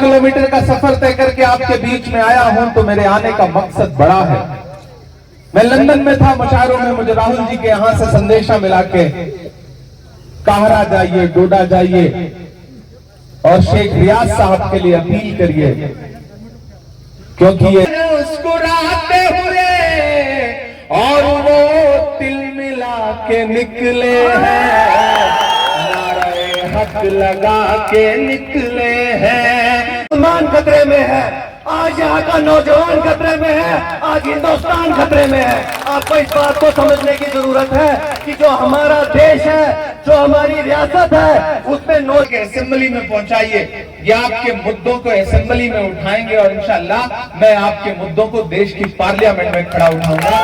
Kilometre का सफर तय करके आपके बीच में आया हूं तो मेरे आने का मकसद बड़ा है। मैं लंदन में था मुशायरों में, मुझे राहुल जी के यहां से संदेशा मिला के काहरा जाइए, डोडा जाइए और शेख रियाज साहब के लिए अपील करिए, क्योंकि ये मुस्कुराते हुए और वो तिल मिला के निकले हैं, नारे हक लगा के निकले हैं। मुसलमान खतरे में है, आज यहाँ का नौजवान खतरे में है, आज हिंदुस्तान खतरे में है। आपको इस बात को समझने की जरूरत है कि जो हमारा देश है, जो हमारी रियासत है, उसमें नोट के असेंबली में पहुंचाइए। या आपके मुद्दों को असेंबली में उठाएंगे और इंशाअल्लाह मैं आपके मुद्दों को देश की पार्लियामेंट में खड़ा उठाऊंगा।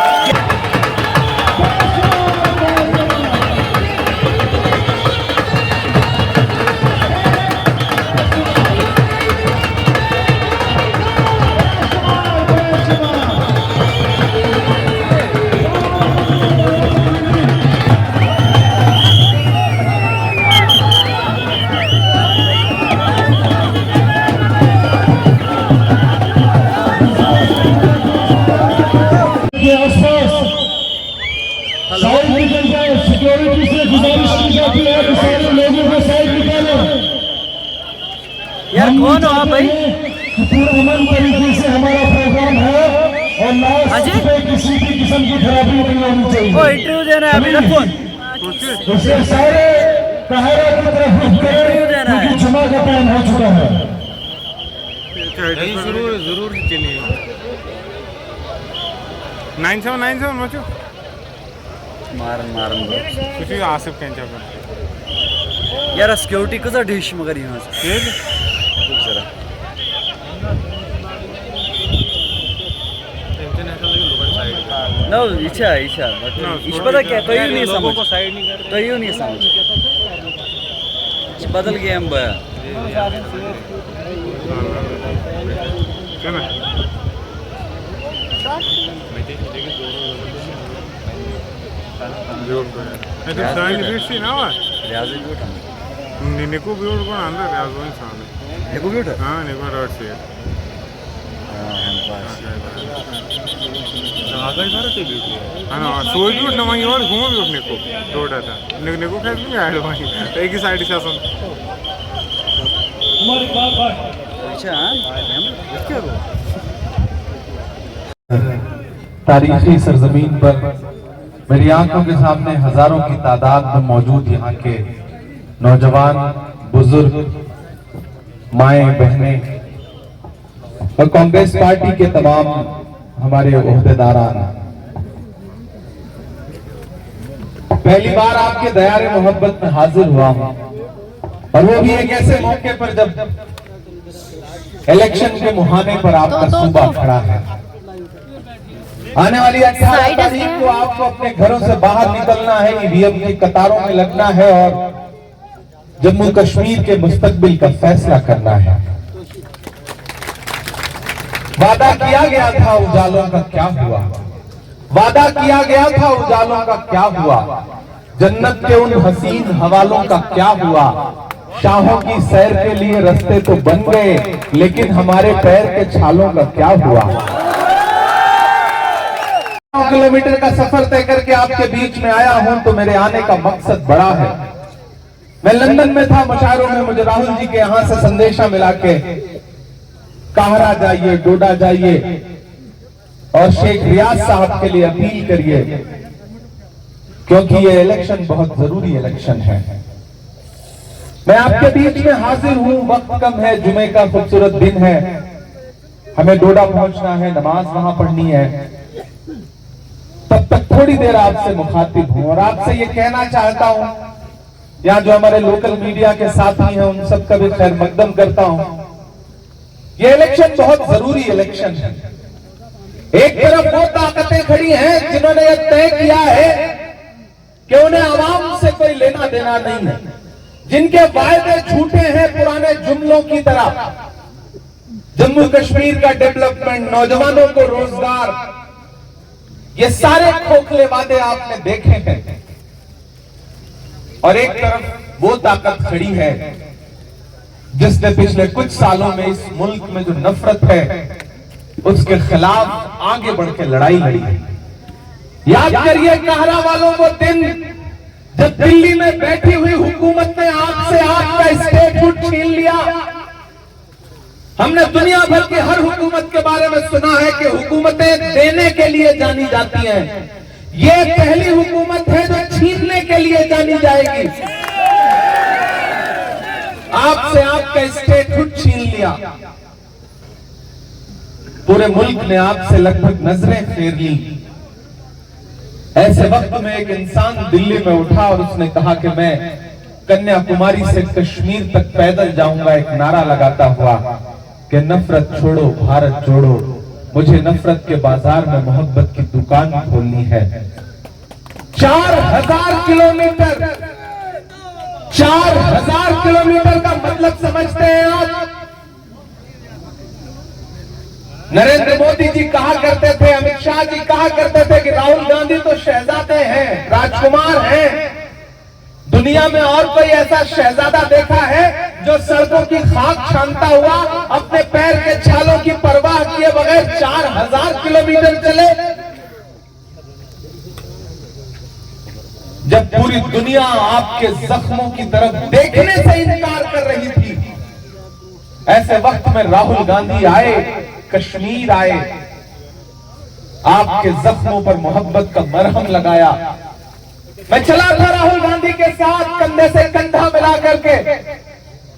सिक्योरिटी से गुजारिश की जाती है कि सारे लोगों को साइड निकालो। यार कौन हो आप भाई? पूरा अमन तरीके से हमारा प्रोग्राम है और लास्ट पे किसी भी किस्म की खराबी नहीं होनी चाहिए। वो इंटरव्यू दे रहा है अभी तक कौन? उसे सारे कहरा की तरफ रुख करें क्योंकि जुमा का टाइम हो चुका है। जरूर चलिए 9797 मचो मारन कुछ आसिफ यार सिक्योरिटी कसं डिश मगर यहाँ से जरा नो इच्छा इस पता क्या तो यू नहीं समझ तो यू नहीं समझ बदल गया हम बया నీకు బ్యూట్ కూడా అందరు రాజోని సానే నీకు బ్యూట్ నీకు రోడ్ సే आगे सारा ते ब्यूटी है ना सोई ब्यूट ना वही और घूमो ब्यूट निको रोडा था निको खेल में आए भाई एक ही साइड से आसन हमारी बात अच्छा हम क्या रो तारीखी सरजमीन पर मेरी आंखों के सामने हजारों की तादाद में मौजूद यहाँ के नौजवान, बुजुर्ग, माएं, बहनें और कांग्रेस पार्टी के तमाम हमारे ओहदेदारान, पहली बार आपके दयारे मोहब्बत में हाजिर हुआ हूं और वो भी एक ऐसे मौके पर जब इलेक्शन के मुहाने पर आपका सूबा खड़ा है। आने वाली 18 तारीख को आपको अपने घरों से बाहर निकलना है, ईवीएम की कतारों में लगना है और जम्मू कश्मीर के मुस्तकबिल का फैसला करना है। वादा किया गया था उजालों का क्या हुआ? वादा किया गया था उजालों का क्या हुआ? जन्नत के उन हसीन हवालों का क्या हुआ? शाहों की सैर के लिए रास्ते तो बन गए, लेकिन हमारे पैर के छालों का क्या हुआ? किलोमीटर का सफर तय करके आपके बीच में आया हूं तो मेरे आने का मकसद बड़ा है। मैं लंदन में था मुशायरों में, मुझे राहुल जी के यहां से संदेशा मिला के काहरा जाइए, डोडा जाइए और शेख रियाज साहब के लिए अपील करिए, क्योंकि ये इलेक्शन बहुत जरूरी इलेक्शन है। मैं आपके बीच में हाजिर हूं, वक्त कम है, जुमे का खूबसूरत दिन है, हमें डोडा पहुंचना है, नमाज वहां पढ़नी है। तब तक थोड़ी देर आपसे मुखातिब हूं और आपसे ये कहना चाहता हूं, यहाँ जो हमारे लोकल मीडिया के साथी हैं उन सबका भी खैर मकदम करता हूं। ये इलेक्शन बहुत जरूरी इलेक्शन है। एक तरफ वो ताकतें खड़ी हैं जिन्होंने यह तय किया है कि उन्हें आवाम से कोई लेना देना नहीं है, जिनके वायदे झूठे हैं पुराने जुमलों की तरह। जम्मू कश्मीर का डेवलपमेंट, नौजवानों को रोजगार, ये सारे खोखले वादे आपने देखे हैं। और एक तरफ वो ताकत खड़ी है जिसने पिछले कुछ सालों में इस मुल्क में जो नफरत है उसके खिलाफ आगे बढ़ के लड़ाई लड़ी है। याद करिए काहरा वालों को दिन जब दिल्ली में बैठी हुई हुकूमत ने आपसे आपका स्टेटहुड छीन लिया। हमने दुनिया भर की हर हुकूमत के बारे में सुना है कि हुकूमतें देने के लिए जानी जाती हैं। ये पहली हुकूमत है जो छीनने के लिए जानी जाएगी। आपसे आपका स्टेटहुड छीन लिया। पूरे मुल्क ने आपसे लगभग नजरें फेर ली। ऐसे वक्त में एक इंसान दिल्ली में उठा और उसने कहा कि मैं कन्याकुमारी से कश्मीर तक पैदल जाऊंगा, एक नारा लगाता हुआ कि नफरत छोड़ो भारत जोड़ो, मुझे नफरत के बाजार में मोहब्बत की दुकान खोलनी है। 4000 किलोमीटर, 4000 किलोमीटर का मतलब समझते हैं आप? नरेंद्र मोदी जी कहा करते थे, अमित शाह जी कहा करते थे कि राहुल गांधी तो शहजादे हैं, राजकुमार हैं। दुनिया में और कोई ऐसा शहजादा देखा है जो सड़कों की खाक छानता हुआ अपने पैर के छालों की परवाह किए बगैर 4000 किलोमीटर चले? जब पूरी दुनिया आपके जख्मों की तरफ देखने से इनकार कर रही थी, ऐसे वक्त में राहुल गांधी आए, कश्मीर आए, आपके जख्मों पर मोहब्बत का मरहम लगाया। मैं चला था राहुल गांधी के साथ कंधे से कंधा मिला करके।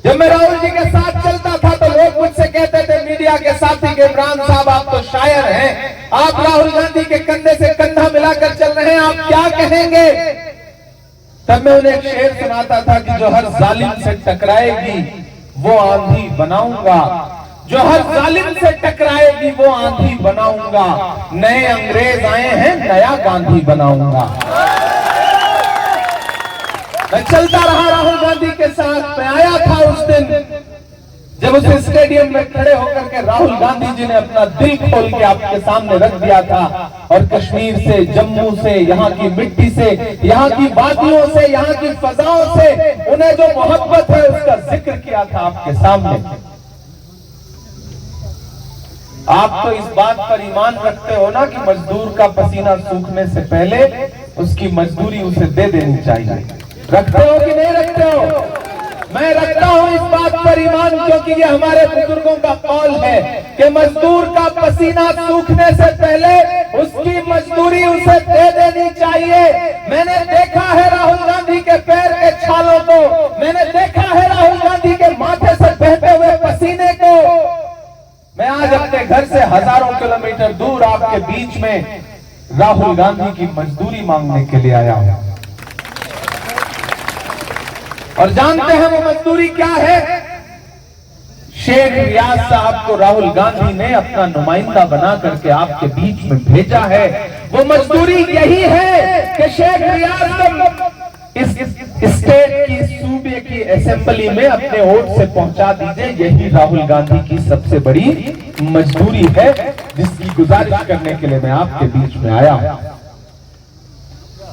जब मैं राहुल जी के साथ चलता था तो लोग मुझसे कहते थे, मीडिया के साथी के इमरान साहब आप तो शायर हैं, आप राहुल गांधी के कंधे से कंधा मिलाकर चल रहे हैं, आप क्या कहेंगे? तब मैं उन्हें एक शेर सुनाता था कि जो हर जालिम से टकराएगी वो आंधी बनाऊंगा, जो हर जालिम से टकराएगी वो आंधी बनाऊंगा, नए अंग्रेज आए हैं नया गांधी बनाऊंगा। मैं चलता रहा राहुल गांधी के साथ। मैं आया था उस दिन जब उस स्टेडियम में खड़े होकर के राहुल गांधी जी ने अपना दिल खोल के आपके सामने रख दिया था और कश्मीर से, जम्मू से, यहाँ की मिट्टी से, यहाँ की वादियों से, यहाँ की फजाओं से उन्हें जो मोहब्बत है उसका जिक्र किया था आपके सामने। आप तो इस बात पर ईमान रखते हो ना कि मजदूर का पसीना सूखने से पहले उसकी मजदूरी उसे दे देनी चाहिए। रखते हो कि नहीं रखते हो? मैं रखता हूं इस बात पर ईमान, क्योंकि ये हमारे बुजुर्गों का कौल है कि मजदूर का पसीना सूखने से पहले उसकी मजदूरी उसे दे देनी चाहिए। मैंने देखा है राहुल गांधी के पैर के छालों को, मैंने देखा है राहुल गांधी के माथे से बहते हुए पसीने को। मैं आज अपने घर से हजारों किलोमीटर दूर आपके बीच में राहुल गांधी की मजदूरी मांगने के लिए आया हूं। और जानते हैं वो मजदूरी क्या है? शेख रियाज साहब को राहुल गांधी ने अपना नुमाइंदा बना करके आपके बीच में भेजा है। वो मजदूरी यही है कि शेख रियाज को इस स्टेट की, सूबे की असेंबली में अपने वोट से पहुंचा दीजिए। यही राहुल गांधी की सबसे बड़ी मजदूरी है, जिसकी गुजारिश करने के लिए मैं आपके बीच में आया हूं।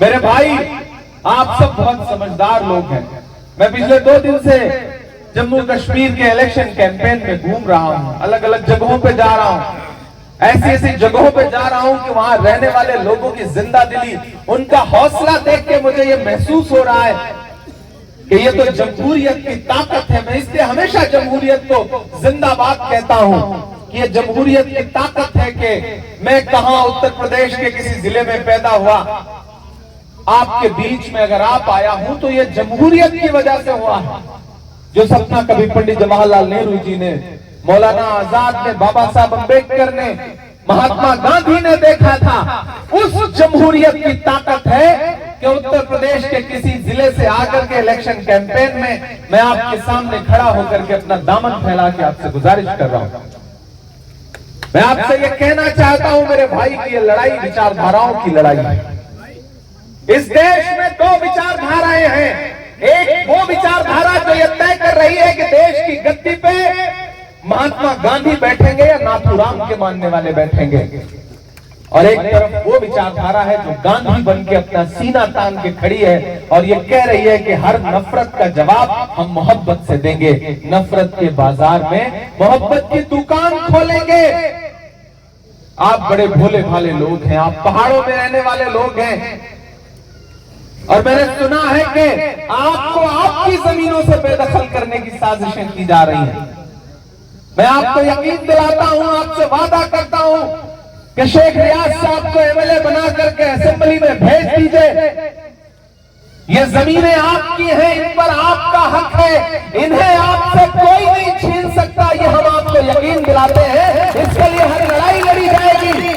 मेरे भाई, आप सब बहुत समझदार लोग हैं। मैं पिछले 2 दिन से जम्मू कश्मीर के इलेक्शन कैंपेन में घूम रहा हूं, अलग अलग जगहों पे जा रहा हूं, ऐसी ऐसी जगहों पे जा रहा हूं कि वहां रहने वाले लोगों की जिंदा दिली, उनका हौसला देख के मुझे ये महसूस हो रहा है कि ये तो जमहूरियत की ताकत है। मैं इसलिए हमेशा जमहूरियत को जिंदाबाद कहता हूं कि ये जमहूरियत की ताकत है कि मैं कहां उत्तर प्रदेश के किसी जिले में पैदा हुआ, आपके बीच में अगर आप आया हूं तो ये जमहूरियत की वजह से हुआ है। जो सपना कभी पंडित जवाहरलाल नेहरू जी ने, मौलाना आजाद ने, बाबा साहब अम्बेडकर ने, महात्मा गांधी ने देखा था, उस जमहूरियत की ताकत है कि उत्तर प्रदेश के किसी जिले से आकर के इलेक्शन कैंपेन में मैं आपके सामने खड़ा होकर के अपना दामन फैला के आपसे गुजारिश कर रहा हूं। मैं आपसे ये कहना चाहता हूं मेरे भाई की ये लड़ाई विचारधाराओं की लड़ाई है। इस देश में 2 विचारधाराएं हैं। एक वो विचारधारा जो ये तय कर रही है कि देश की गद्दी पे महात्मा गांधी बैठेंगे या नाथूराम के मानने वाले बैठेंगे। और एक तरफ वो विचारधारा है जो गांधी बन के अपना सीना तान के खड़ी है और ये कह रही है कि हर नफरत का जवाब हम मोहब्बत से देंगे, नफरत के बाजार में मोहब्बत की दुकान खोलेंगे। आप बड़े भोले भाले लोग हैं, आप पहाड़ों में रहने वाले लोग हैं और मैंने सुना है कि आपको आपकी जमीनों से बेदखल करने की साजिशें की जा रही हैं। मैं आपको यकीन दिलाता हूं, आपसे वादा करता हूं कि शेख रियाज साहब को एमएलए बना करके असेंबली में भेज दीजिए। ये जमीनें आपकी हैं, इन पर आपका हक है, इन्हें आपसे कोई नहीं छीन सकता, ये हम आपको यकीन दिलाते हैं। इसके लिए हर लड़ाई लड़ी जाएगी।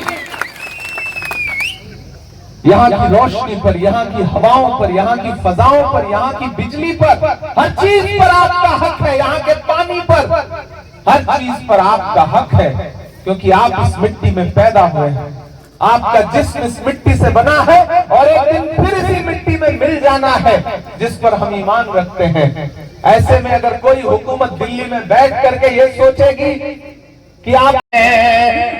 यहाँ की रोशनी पर, यहाँ की हवाओं पर, यहाँ की फजाओं पर, यहाँ की बिजली पर, हर चीज पर आपका हक है। यहाँ के पानी पर, हर चीज पर आपका हक है, क्योंकि आप इस मिट्टी में पैदा हुए हैं। आपका जिस्म इस मिट्टी से बना है और एक दिन फिर इसी मिट्टी में मिल जाना है जिस पर हम ईमान रखते हैं। ऐसे में अगर कोई हुकूमत दिल्ली में बैठ करके ये सोचेगी कि आप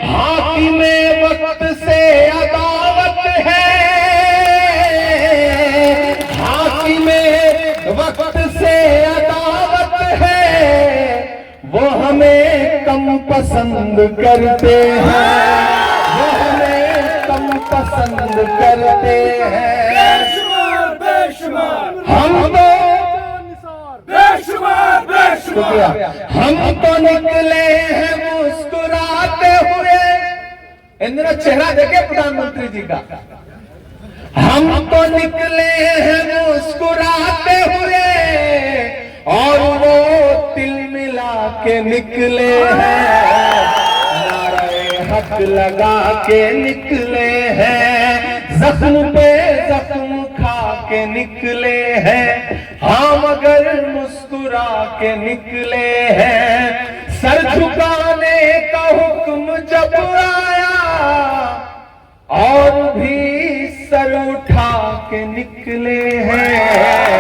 हाकिमे वक्त से अदावत है, हाकिमे वक्त से अदावत है, वो हमें कम पसंद करते हैं, वो हमें कम पसंद करते हैं। हम तो हम तो निकले हैं मुस्कुराते हुए। इन दिनों चेहरा देखे प्रधानमंत्री जी का। हम तो निकले हैं मुस्कुराते हुए और वो तिल मिला के निकले हैं, नारे हक लगा के निकले हैं, जख्म पे जख्म खा के निकले हैं, हम अगर मुस्कुरा के निकले हैं। सर झुकाने का हुक्म जब आया और भी सर उठा के निकले हैं,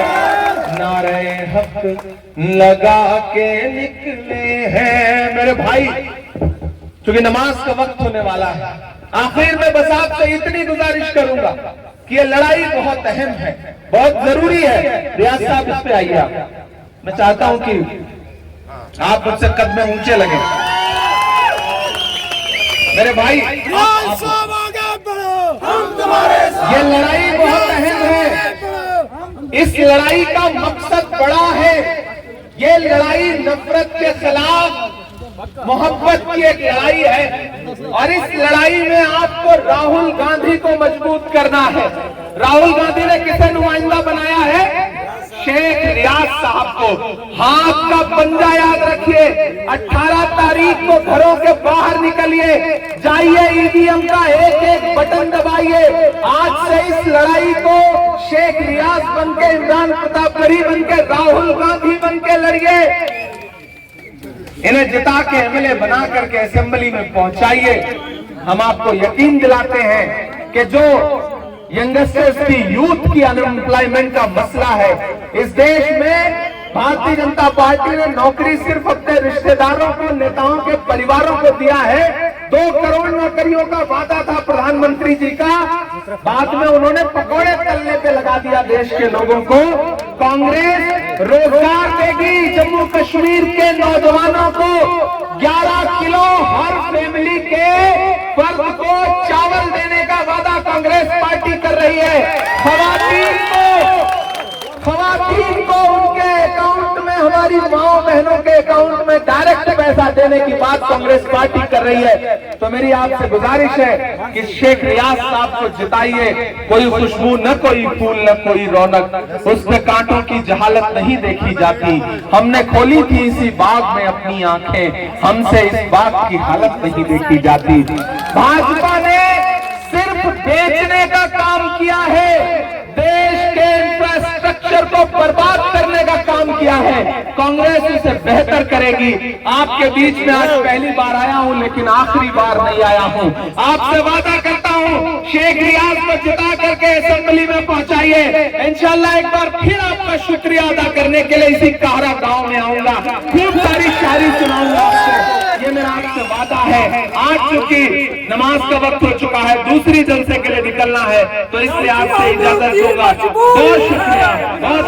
नारे हक लगा के निकले हैं। मेरे भाई, क्योंकि नमाज का वक्त होने वाला है, आखिर में बस आपसे इतनी गुजारिश करूंगा कि ये लड़ाई बहुत अहम है, बहुत जरूरी है। रियाज साहब इस पे आइए। आप, मैं चाहता हूं कि आप मुझसे कद में ऊंचे लगे। मेरे भाई, ये लड़ाई बहुत अहम है। इस लड़ाई का मकसद बड़ा है। ये लड़ाई नफरत के खिलाफ मोहब्बत की एक लड़ाई है और इस लड़ाई में आपको राहुल गांधी को मजबूत करना है। राहुल गांधी ने किसे नुमाइंदा बनाया है? शेख रियाज साहब को। हाथ का पंजा याद रखिए। 18 तारीख को घरों के बाहर निकलिए, जाइए ईवीएम का एक एक बटन दबाइए। आज से इस लड़ाई को शेख रियाज बनके, इमरान प्रतापगढ़ी बनके, राहुल गांधी बनके लड़िए। इन्हें जिता के एमएलए बना करके असेंबली में पहुंचाइए। हम आपको यकीन दिलाते हैं कि जो यंगस्टर्स की, यूथ की अनएम्प्लॉयमेंट का मसला है, इस देश में भारतीय जनता पार्टी ने नौकरी सिर्फ अपने रिश्तेदारों को, नेताओं के परिवारों को दिया है। 2 करोड़ नौकरियों का वादा था प्रधानमंत्री जी का, बाद में उन्होंने पकौड़े तलने पे लगा दिया देश के लोगों को। कांग्रेस रोजगार देगी जम्मू कश्मीर के नौजवानों को। 11 किलो हर फैमिली के फर्द को चावल देने का वादा कांग्रेस पार्टी कर रही है। खवातीन को उनके अकाउंट में, हमारी माओ बहनों के अकाउंट में डायरेक्ट पैसा देने की बात कांग्रेस पार्टी कर रही है। तो मेरी आपसे गुजारिश है कि शेख रियाज साहब को जिताइए। कोई खुशबू न कोई फूल न कोई रौनक, उसमें कांटों की जहालत नहीं देखी जाती। हमने खोली थी इसी बाग में अपनी आंखें, हमसे इस बाग की हालत नहीं देखी जाती। भाजपा ने सिर्फ बेचने का काम किया है, देश के इंफ्रास्ट्रक्चर को बर्बाद करने का काम किया है। कांग्रेस इसे बेहतर करेगी। आपके बीच में आज पहली बार आया हूं, लेकिन आखिरी बार नहीं आया हूं। आपसे वादा करता हूं, शेख रियाज को जिता करके असेंबली में पहुंचाइए। इंशाल्लाह एक बार फिर आपका शुक्रिया अदा करने के लिए इसी काहरा गांव में आऊंगा, खूब सारी शायरी सुनाऊंगा आपको। ये मेरा आपसे वादा है। 8 चूंकि नमाज का वक्त हो चुका है, दूसरी जलसे के लिए निकलना है, तो इसलिए आपसे इजाजत दूंगा। बहुत शुक्रिया, बहुत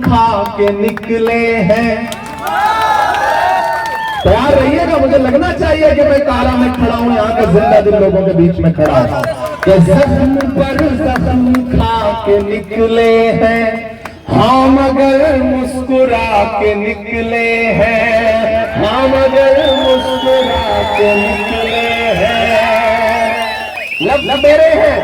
खा के निकले हैं। तैयार रहिएगा, मुझे लगना चाहिए कि मैं कारा में खड़ा हूं, यहाँ के जिंदा दिल लोगों के बीच में खड़ा हूं। कि जख्म पर जख्म खा के निकले हैं हाँ, मगर मुस्कुरा के निकले हैं हाँ, मगर मुस्कुरा के निकले हैं। लफ्ज़ मेरे हैं,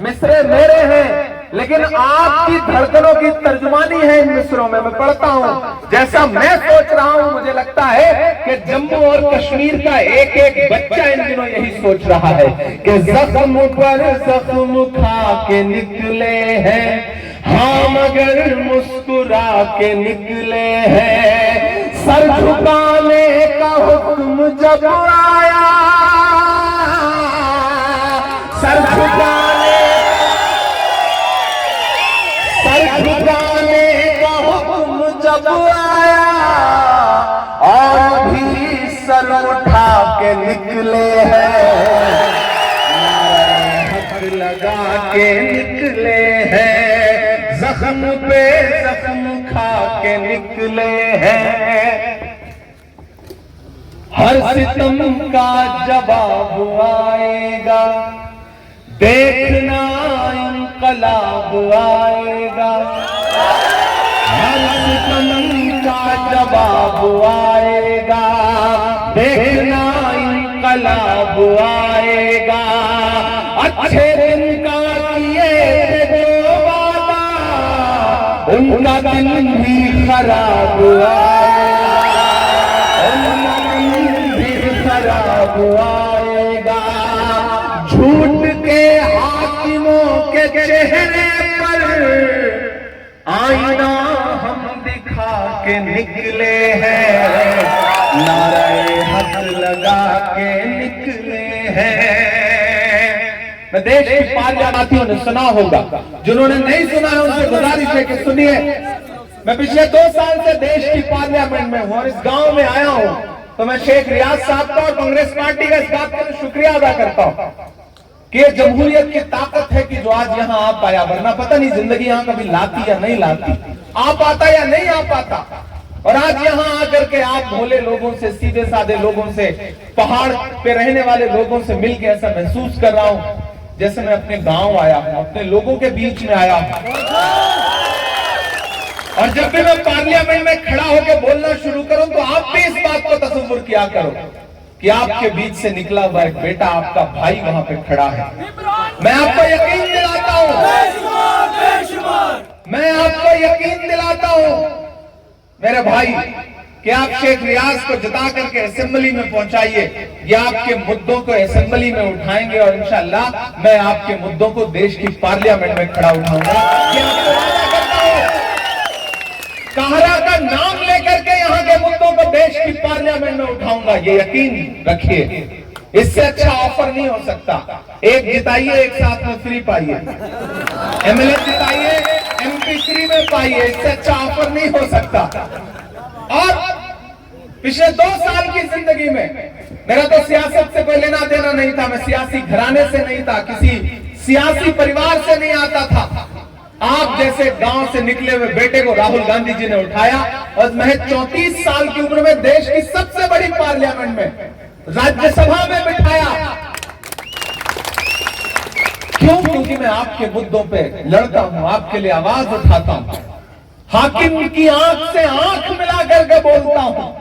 मिसरे मेरे हैं, लेकिन आपकी धड़कनों की तर्जुमानी है इन मिसरों में। मैं पढ़ता हूं, जैसा मैं सोच रहा हूं, मुझे लगता है कि जम्मू और कश्मीर का एक एक बच्चा इन दिनों यही सोच रहा है कि जख्म पर जख्म खा के निकले हैं हाँ, मगर मुस्कुरा के निकले हैं। सर झुकाने का हुक्म जब आया, सर झुकाने का हुक्म जब आया और भी सर उठा के निकले हैं, हक लगा के निकले हैं, जख्म पे जख्म खा के निकले हैं। हर सितम का जवाब आएगा, देखना इनकलाब आएगा। हर सितम का जवाब आएगा, देखना इनकलाब आएगा। अच्छे दिन का किए थे जो वादा, उनका दिन भी खराब आएगा, उनका दिन भी खराब आएगा। झूठ के हाकिमों के चेहरे पर आईना हम दिखा के निकले हैं, नारे हक लगा के निकले हैं। मैं देश के पार्लियामातियों ने सुना होगा, जिन्होंने नहीं सुना है उनसे गुजारिश है कि सुनिए। मैं पिछले 2 साल से देश की पार्लियामेंट में हूं और इस गांव में आया हूं, तो मैं शेख रियाज साहब का और कांग्रेस पार्टी का इस बात का शुक्रिया अदा करता हूं कि ये जमहूरियत की ताकत है कि जो आज यहाँ आ पाया, वरना पता नहीं जिंदगी यहाँ कभी लाती या नहीं लाती, आ पाता या नहीं आ पाता। और आज यहाँ आकर के आप भोले लोगों से, सीधे साधे लोगों से, पहाड़ पे रहने वाले लोगों से मिलकर ऐसा महसूस कर रहा हूँ जैसे मैं अपने गांव आया हूँ, अपने लोगों के बीच में आया हूँ। और जब भी मैं पार्लियामेंट में खड़ा होकर बोलना शुरू करूं तो आप भी इस बात को तसव्वुर किया करो कि आपके बीच से निकला हुआ एक बेटा, आपका भाई वहां पे खड़ा है। मैं आपको यकीन दिलाता हूं, मैं आपको यकीन दिलाता हूं मेरे भाई कि आप शेख रियाज को जिता करके असेंबली में पहुंचाइए, या आपके मुद्दों को असेंबली में उठाएंगे और इंशाअल्लाह मैं आपके मुद्दों को देश की पार्लियामेंट में खड़ा उठाऊंगा। काहरा का नाम लेकर के यहाँ के मुद्दों को देश की पार्लियामेंट में उठाऊंगा, ये यकीन रखिए। इससे अच्छा ऑफर नहीं हो सकता। एक जिताइए, एक साथ में फ्री पाइए, एमएलए जिताइए, एमपी फ्री में पाइए, इससे अच्छा ऑफर नहीं हो सकता। और पिछले 2 साल की जिंदगी में मेरा तो सियासत से कोई लेना देना नहीं था, मैं सियासी घराने से नहीं था, किसी सियासी परिवार से नहीं आता था। आप जैसे गांव से निकले हुए बेटे को राहुल गांधी जी ने उठाया और महज 34 साल की उम्र में देश की सबसे बड़ी पार्लियामेंट में, राज्यसभा में बिठाया। क्यों? क्योंकि मैं आपके मुद्दों पे लड़ता हूं, आपके लिए आवाज उठाता हूं, हाकिम की आंख से आंख मिला करके बोलता हूं,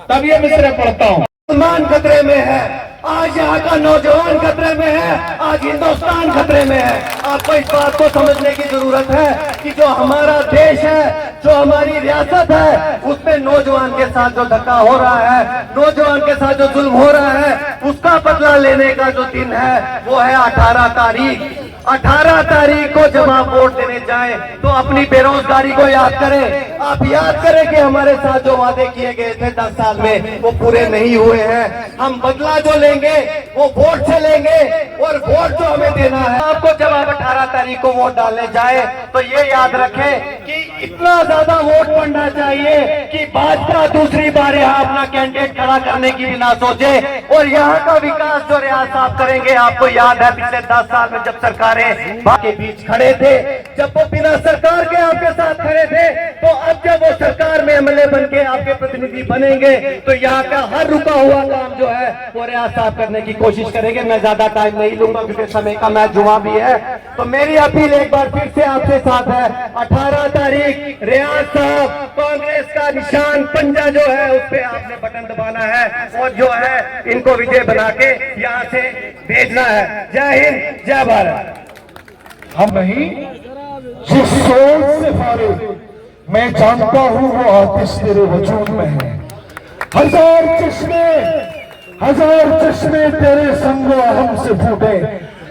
तब ये मिसरे पढ़ता हूं। मुसलमान खतरे में है, आज यहाँ का नौजवान खतरे में है, आज हिंदुस्तान खतरे में है। आपको इस बात को समझने की जरूरत है कि जो हमारा देश है, जो हमारी रियासत है, उसमें नौजवान के साथ जो धक्का हो रहा है, नौजवान के साथ जो जुल्म हो रहा है, उसका सच्चा बदला लेने का जो दिन है वो है 18 तारीख। 18 तारीख को जब आप वोट देने जाएं तो अपनी बेरोजगारी को याद करें। आप याद करें कि हमारे साथ जो वादे किए गए थे 10 साल में वो पूरे नहीं हुए हैं। हम बदला जो लेंगे वो वोट से लेंगे, और वोट जो हमें देना है आपको, जब आप 18 तारीख को वोट डालने जाए तो ये याद रखें कि इतना ज्यादा वोट पड़ना चाहिए कि भाजपा दूसरी बार यहाँ अपना कैंडिडेट खड़ा करने की भी ना सोचे। और यहाँ का विकास जो रियाज साहब करेंगे, आपको याद है पिछले 10 साल में जब सरकारें के बीच खड़े थे, जब वो बिना सरकार के आपके साथ खड़े थे, तो अब जब वो सरकार में एमएलए बन के आपके प्रतिनिधि बनेंगे तो यहाँ का हर रुका हुआ काम जो है वो रियाज साहब करने की कोशिश करेंगे। मैं ज्यादा टाइम नहीं लूंगा क्योंकि समय का मैच जुआ भी है। तो मेरी अपील एक बार फिर से आपके साथ है, 18 तारीख रियाज साहब, कांग्रेस का निशान पंजा जो है उस पे आपने बटन दबाना है और जो है इनको विजय बना के यहाँ से भेजना है। जय हिंद, जय भारत। हम नहीं, जिस सोच से फारिग मैं जानता हूं वो आतिश तेरे वजूद में है। हजार चश्मे तेरे संगो हम से फूटे,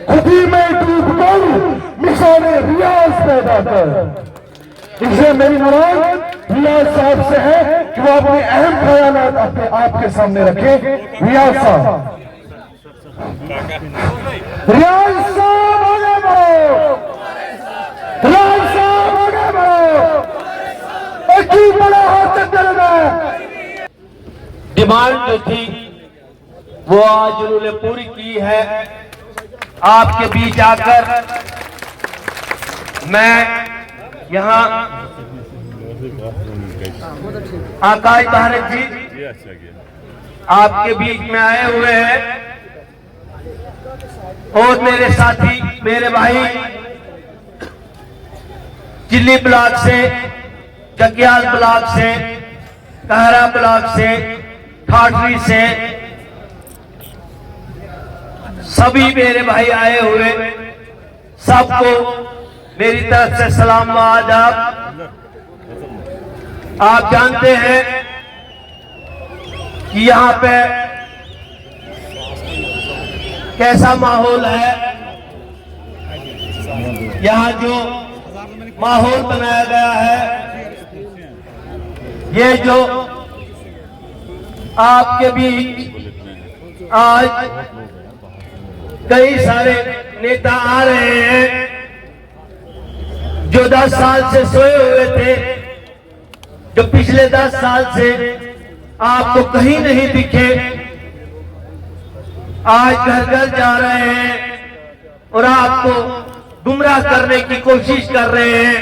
खुद ही में डूब कर मिसाले रियाज पैदा कर। इसलिए मेरी मुराद रियाज साहब से है कि वो अपने अहम ख्यालात अपने आपके सामने रखे। रियाज साहब, रियाज साहब आगे बढ़ो, रियाज साहब आगे बढ़ो, एक ही बड़ा हाथ अंदर में। डिमांड जो थी वो आज उन्होंने पूरी की है। आपके बीच आकर मैं यहाँ आकाश भारत जी आपके बीच में आए हुए हैं, और मेरे साथी, मेरे भाई चिल्ली ब्लॉक से, जगियाल ब्लॉक से, कहरा ब्लॉक से, ठाठरी से, सभी मेरे भाई आए हुए, सबको मेरी तरफ से सलाम व आदाब। आप जानते हैं कि यहाँ पे कैसा माहौल है। यहाँ जो माहौल बनाया गया है, ये जो आपके बीच आज कई सारे नेता आ रहे हैं जो 10 साल से सोए हुए थे, जो पिछले 10 साल से आपको कहीं नहीं दिखे, आज घर घर जा रहे हैं और आपको गुमराह करने की कोशिश कर रहे हैं।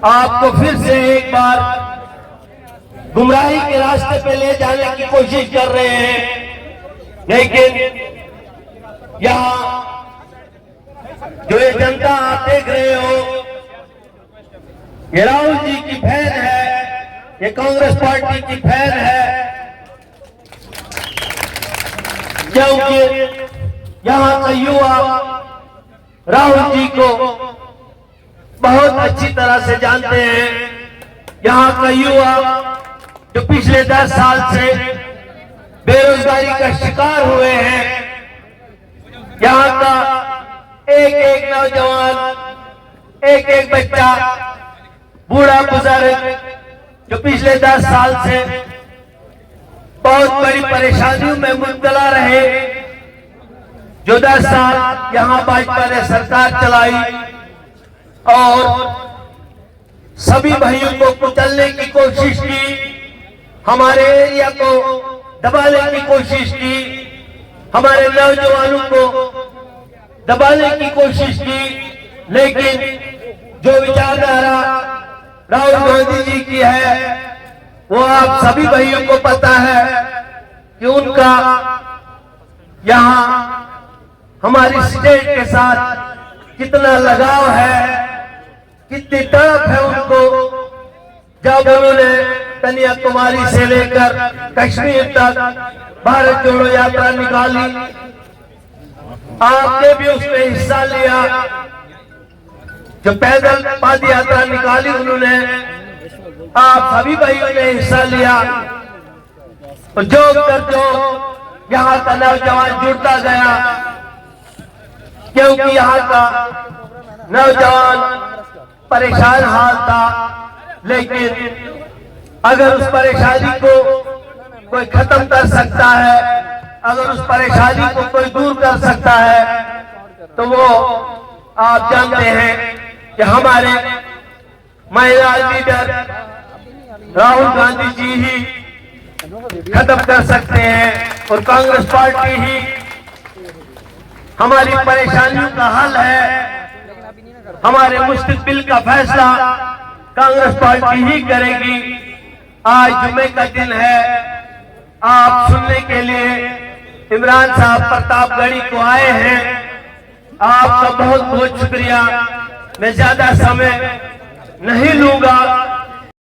आपको फिर से एक बार गुमराही के रास्ते पे ले जाने की कोशिश कर रहे हैं। लेकिन यहाँ जो ये जनता आप देख रहे हो, ये राहुल जी की फैन है, ये कांग्रेस पार्टी की फैन है, क्योंकि यहाँ का युवा राहुल जी को बहुत अच्छी तरह से जानते हैं। यहाँ का युवा जो पिछले 10 साल से बेरोजगारी का शिकार हुए हैं, यहाँ का एक एक नौजवान, एक एक बच्चा, बूढ़ा बुजुर्ग जो पिछले 10 साल से बहुत बड़ी परेशानियों में मुब्तला रहे, जो 10 साल यहाँ भाजपा ने सरकार चलाई और सभी भाइयों को कुचलने की कोशिश की, हमारे एरिया को दबाने की कोशिश की, हमारे नौजवानों को दबाने की कोशिश की। लेकिन जो विचारधारा राहुल गांधी जी की है वो आप सभी भाइयों को पता है कि उनका यहाँ हमारी स्टेट के साथ कितना लगाव है, कितनी तड़प है उनको। जब उन्होंने कन्याकुमारी से लेकर कश्मीर तक भारत जोड़ो यात्रा निकाली, आपने भी उसमें हिस्सा लिया। जो पैदल पद यात्रा निकाली उन्होंने, आप सभी भाइयों ने हिस्सा लिया। और जो यहाँ का नौजवान जुड़ता गया, क्योंकि यहाँ का नौजवान परेशान हाल था। लेकिन अगर उस परेशानी को कोई खत्म कर सकता है, अगर उस परेशानी को कोई दूर कर सकता है, तो वो आप जानते हैं कि हमारे महिला लीडर राहुल गांधी जी ही खत्म कर सकते हैं और कांग्रेस पार्टी ही हमारी परेशानियों का हल है। हमारे मुस्तकबिल का फैसला कांग्रेस पार्टी ही करेगी। आज जुम्मे का दिन है, आप सुनने के लिए इमरान साहब प्रतापगढ़ी को आए हैं। आपका बहुत बहुत शुक्रिया। मैं ज्यादा समय नहीं लूंगा।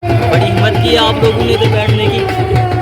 बड़ी हिम्मत की आप लोगों ने तो बैठने की।